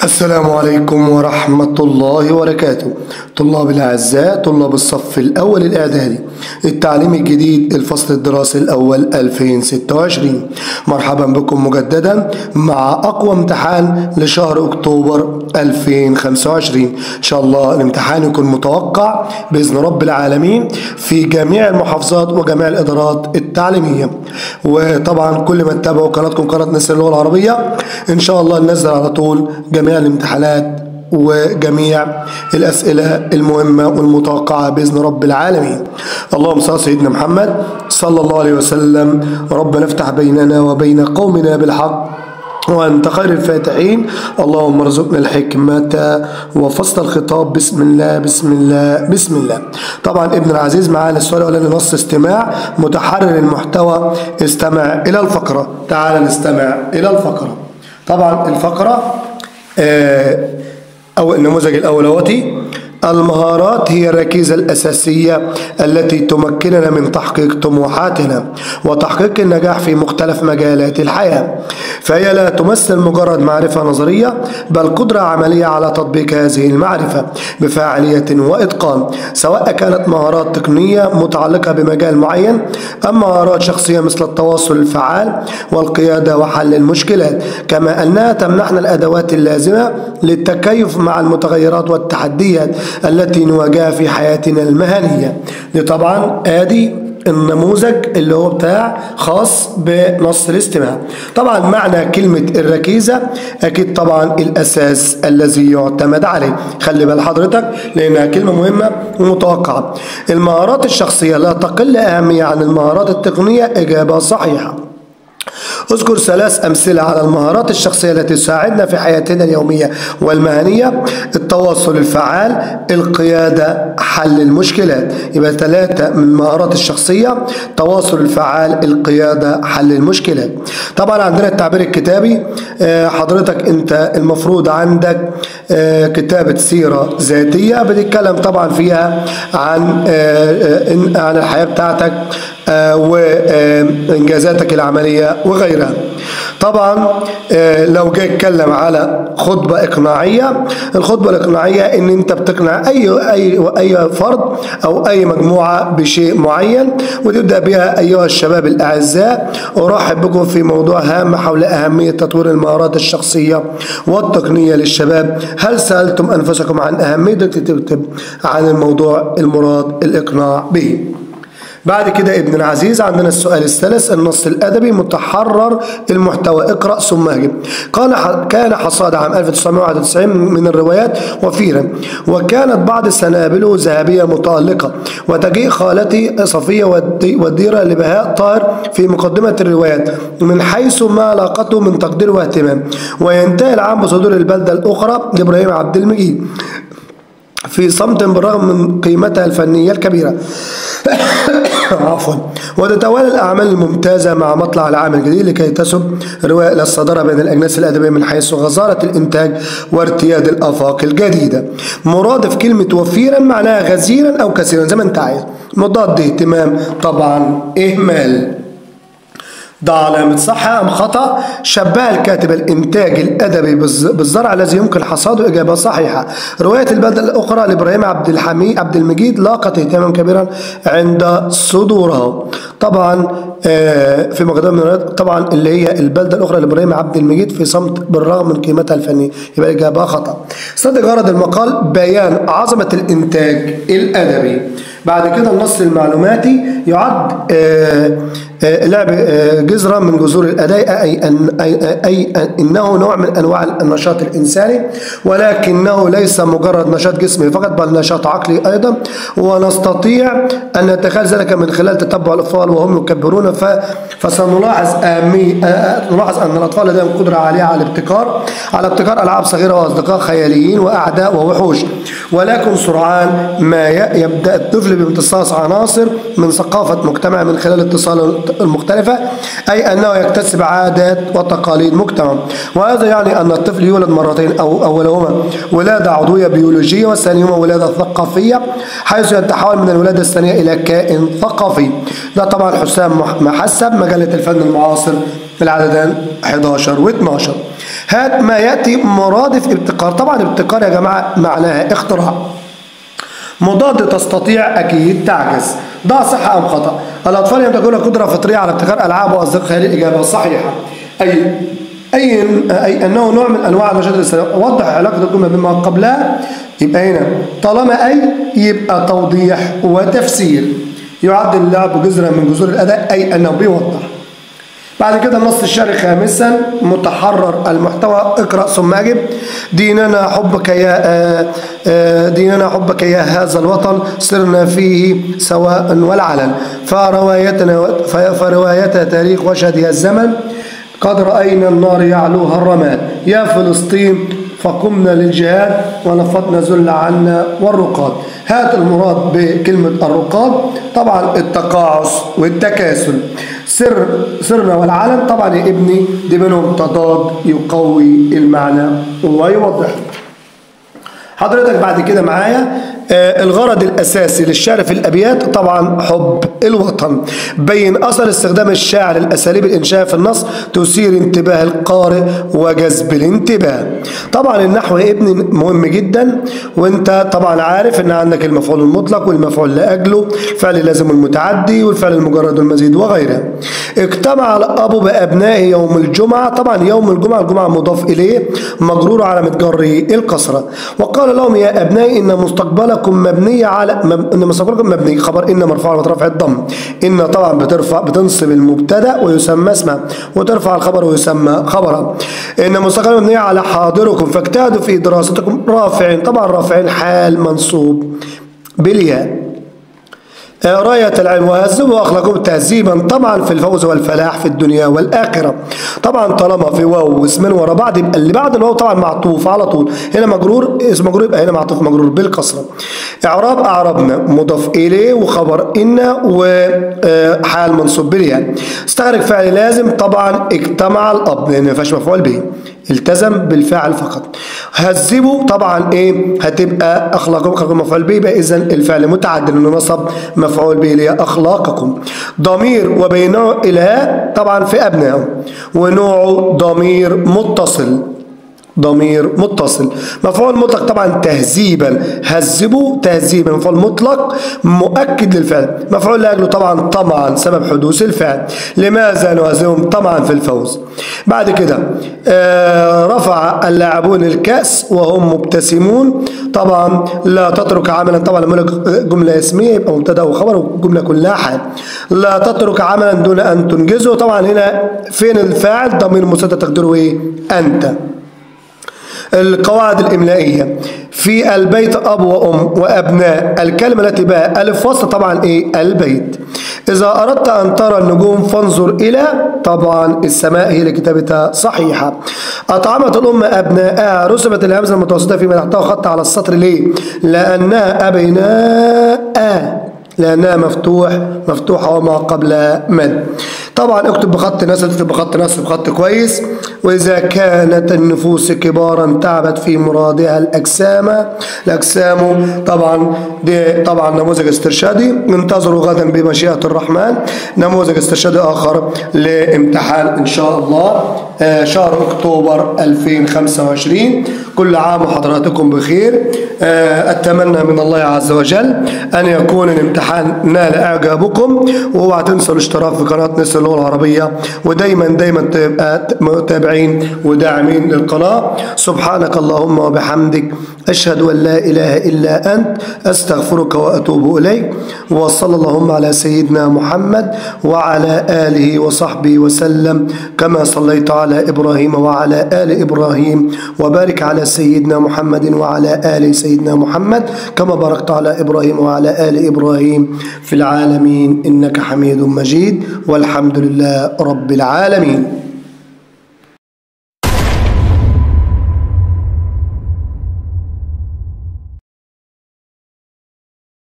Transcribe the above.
السلام عليكم ورحمة الله وبركاته. طلاب الأعزاء، طلاب الصف الأول الإعدادي التعليم الجديد الفصل الدراسي الأول 2026. مرحبا بكم مجددا مع أقوى امتحان لشهر أكتوبر 2025. إن شاء الله الامتحان يكون متوقع بإذن رب العالمين في جميع المحافظات وجميع الإدارات التعليمية. وطبعا كل ما تتابعوا قناتكم قناة نسر اللغة العربية إن شاء الله ننزل على طول جميع الامتحانات وجميع الأسئلة المهمة والمتوقعة بإذن رب العالمين. اللهم صل على سيدنا محمد صلى الله عليه وسلم. ربنا افتح بيننا وبين قومنا بالحق وأنت خير الفاتحين. اللهم ارزقنا الحكمة وفصل الخطاب. بسم الله بسم الله بسم الله. طبعا ابن العزيز معانا السؤال الأولاني نص استماع متحرر المحتوى. استمع إلى الفقرة. تعال نستمع إلى الفقرة. طبعا الفقرة أو النموذج الأولواتي: المهارات هي الركيزة الأساسية التي تمكننا من تحقيق طموحاتنا وتحقيق النجاح في مختلف مجالات الحياة، فهي لا تمثل مجرد معرفة نظرية بل قدرة عملية على تطبيق هذه المعرفة بفاعلية وإتقان، سواء كانت مهارات تقنية متعلقة بمجال معين أم مهارات شخصية مثل التواصل الفعال والقيادة وحل المشكلات، كما أنها تمنحنا الأدوات اللازمة للتكيف مع المتغيرات والتحديات التي نواجهها في حياتنا المهنية. دي طبعا ادي النموذج اللي هو بتاع خاص بنص الاستماع. طبعا معنى كلمة الركيزة أكيد طبعا الأساس الذي يعتمد عليه. خلي بال حضرتك لأنها كلمة مهمة ومتوقعة. المهارات الشخصية لا تقل أهمية عن المهارات التقنية. إجابة صحيحة. اذكر 3 أمثلة على المهارات الشخصية التي تساعدنا في حياتنا اليومية والمهنية: التواصل الفعال، القيادة، حل المشكلات. يبقى 3 من المهارات الشخصية: التواصل الفعال، القيادة، حل المشكلات. طبعا عندنا التعبير الكتابي. حضرتك انت المفروض عندك كتابة سيرة ذاتية بتتكلم طبعا فيها عن الحياة بتاعتك وإنجازاتك العملية وغيرها. طبعا لو جاي اتكلم على خطبة إقناعية، الخطبة الإقناعية إن أنت بتقنع أي فرد أو أي مجموعة بشيء معين، وتبدأ بها: أيها الشباب الأعزاء، أرحب بكم في موضوع هام حول أهمية تطوير المهارات الشخصية والتقنية للشباب. هل سألتم أنفسكم عن أهمية تكتب عن الموضوع المراد الإقناع به؟ بعد كده ابن العزيز عندنا السؤال الثالث: النص الأدبي متحرر المحتوى. اقرأ ثم اجب. كان حصاد عام 1991 من الروايات وفيرا، وكانت بعض سنابله ذهبية متألقة، وتجيء خالتي صفية والديرة لبهاء طاهر في مقدمة الروايات من حيث ما علاقته من تقدير واهتمام، وينتهي العام بصدور البلدة الأخرى لإبراهيم عبد المجيد في صمت بالرغم من قيمتها الفنية الكبيرة. عفوا. وتتوالى الأعمال الممتازة مع مطلع العام الجديد لكي تسب الرواية إلى الصدارة بين الأجناس الأدبية من حيث غزارة الإنتاج وارتياد الآفاق الجديدة. مرادف كلمة وفيرا معناها غزيرا أو كثيرا زي ما أنت عايز. مضاد اهتمام طبعا إهمال. ده علامة صح أم خطأ؟ شبه الكاتب الإنتاج الأدبي بالزرع الذي يمكن حصاده. إجابة صحيحة. رواية البلدة الأخرى لإبراهيم عبد المجيد لاقت اهتماما كبيرا عند صدورها. طبعا في مقدمة طبعا اللي هي البلدة الأخرى لإبراهيم عبد المجيد في صمت بالرغم من قيمتها الفنية. يبقى الإجابة خطأ. صدق غرض المقال بيان عظمة الإنتاج الأدبي. بعد كده النص المعلوماتي يعد لعب جزرة من جذور الأداء، أي إنه نوع من أنواع النشاط الإنساني، ولكنه ليس مجرد نشاط جسمي فقط بل نشاط عقلي أيضا، ونستطيع أن نتخيل ذلك من خلال تتبع الأطفال وهم يكبرون. فسنلاحظ نلاحظ أن الأطفال لديهم قدرة عالية على ابتكار ألعاب صغيرة وأصدقاء خياليين وأعداء ووحوش، ولكن سرعان ما يبدأ الطفل بامتصاص عناصر من ثقافة مجتمع من خلال المختلفة، أي أنه يكتسب عادات وتقاليد مجتمع. وهذا يعني أن الطفل يولد مرتين، أو أولهما ولادة عضوية بيولوجية والثانيهما ولادة ثقافية، حيث يتحول من الولادة الثانية إلى كائن ثقافي. ده طبعا حسام محسب، مجلة الفن المعاصر، العددان 11 و12. هات ما يأتي مرادف ابتكار. طبعا ابتكار يا جماعة معناها اختراع. مضاد تستطيع أكيد تعجز. ده صح أم خطأ؟ الأطفال يمتلكون قدرة فطرية على ابتكار ألعاب وأصدقاء خيالية. الإجابة صحيحة. أي أنه نوع من أنواع النشاط الاستماعي. وضح علاقة الجملة بما قبلها. يبقى هنا طالما أي يبقى توضيح وتفسير. يعد اللعب جذرا من جذور الأداء، أي أنه بيوضح. بعد كده النص الشعري خامسا متحرر المحتوى. اقرأ ثم أجب. ديننا حبك يا هذا الوطن، صرنا فيه سواء والعلن، فروايتنا تاريخ وشهدها الزمن، قد رأينا النار يعلوها الرماد، يا فلسطين فقمنا للجهاد ونفضنا ذل عنا والرقاد. هات المراد بكلمة الرقاد. طبعا التقاعس والتكاسل. سرنا والعلن. طبعا يا ابني دي بينهم تضاد يقوي المعنى ويوضح. حضرتك بعد كده معايا الغرض الأساسي للشعر في الأبيات طبعا حب الوطن. بين أثر استخدام الشاعر الأساليب الإنشاء في النص تثير انتباه القارئ وجذب الانتباه. طبعا النحو يا ابني مهم جدا، وانت طبعا عارف ان عندك المفعول المطلق والمفعول لأجله، الفعل لازم المتعدي والفعل المجرد والمزيد وغيره. اجتمع الأب بأبنائه يوم الجمعة. طبعا يوم الجمعة، الجمعة مضاف إليه مجرور علامة جره الكسرة. وقال لهم يا أبنائي إن مستقبلكم مبني على إن مستقبلكم مبني خبر إن مرفوع على رفع الضم. إن طبعا بتنصب المبتدأ ويسمى اسما، وترفع الخبر ويسمى خبرا. إن مستقبلكم مبني على حاضركم فاجتهدوا في دراستكم. رافعين، طبعا رافعين حال منصوب بالياء. راية العلم وهذبوا أخلاقهم تهذيبا طبعا في الفوز والفلاح في الدنيا والآخرة. طبعا طالما في واو واسمين ورا بعض يبقى اللي بعد الواو طبعا معطوف على طول. هنا مجرور، اسم مجرور، يبقى هنا معطوف مجرور بالكسرة. إعراب أعربنا مضاف إليه وخبر إن وحال منصوب بالياء. استغرق فعل لازم. طبعا اجتمع الأب لأن ما فيهاش مفعول به، التزم بالفعل فقط. هذبوا طبعا ايه هتبقى اخلاقكم مفعول به، يبقى اذا الفعل متعدل انه نصب مفعول به اللي هي اخلاقكم. ضمير وبينه الى طبعا في ابنائه، ونوعه ضمير متصل. ضمير متصل. مفعول مطلق طبعا تهذيبا. هذبوا تهذيبا مفعول مطلق مؤكد للفعل. مفعول لاجله طبعا طمعا سبب حدوث الفعل. لماذا نهزمهم؟ طمعا في الفوز. بعد كده رفع اللاعبون الكأس وهم مبتسمون. طبعا لا تترك عملا. طبعا لما جمله اسميه يبقى مبتدا وخبر والجمله كلها حال. لا تترك عملا دون ان تنجزه. طبعا هنا فين الفاعل؟ ضمير مستتر تقديره ايه؟ انت. القواعد الإملائية في البيت أب وأم وأبناء. الكلمة التي بها ألف وصل طبعا إيه؟ البيت. إذا أردت أن ترى النجوم فانظر إلى. طبعا السماء هي اللي كتابتها صحيحة. أطعمت الأم أبناءها. رسمت الهمزة المتوسطة فيما تحتها خط على السطر. ليه؟ لأنها أبيناء، لأنها مفتوحة وما قبل مد. طبعا اكتب بخط نسل، اكتب بخط نسل بخط كويس. وإذا كانت النفوس كبارا تعبت في مرادها الأجسام. طبعا دي طبعا نموذج استرشادي. انتظروا غدا بمشيئة الرحمن نموذج استرشادي آخر لامتحان إن شاء الله شهر أكتوبر 2025. كل عام وحضراتكم بخير. أتمنى من الله عز وجل أن يكون الامتحان نال إعجابكم، واوعوا تنسوا الاشتراك في قناة نسر اللغة العربية، ودايما تبقى متابعين وداعمين للقناة. سبحانك اللهم وبحمدك أشهد أن لا إله إلا أنت أستغفرك وأتوب إليك. وصلى اللهم على سيدنا محمد وعلى آله وصحبه وسلم كما صليت على إبراهيم وعلى آل إبراهيم، وبارك على سيدنا محمد وعلى آل سيدنا محمد كما باركت على إبراهيم وعلى آل إبراهيم في العالمين إنك حميد مجيد، والحمد لله رب العالمين.